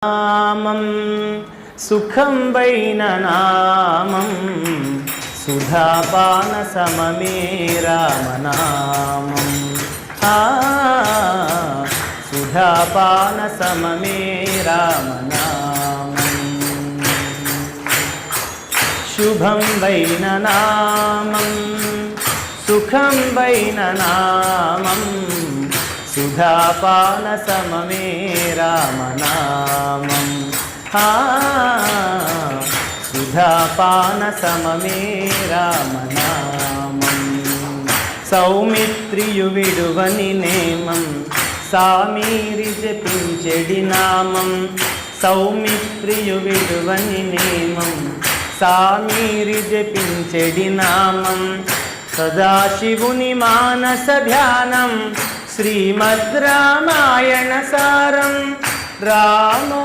నామం సుఖం వైన నామం సుధాపాన సమమే రామనామం సుధాపాన సమమే రామనామం శుభం వైన నామం సుఖం వైన నామం సుధాపాన సమమే రామనామం సుధాపాన సమమే రామనామం సౌమిత్రియు విడువని నేమం సామీరి జపించెడి నామం సౌమిత్రియు విడువని నేమం సామీరి జపించెడి నామం సదాశివుని మానస ధ్యానం శ్రీమద్ రామాయణ సారం రామో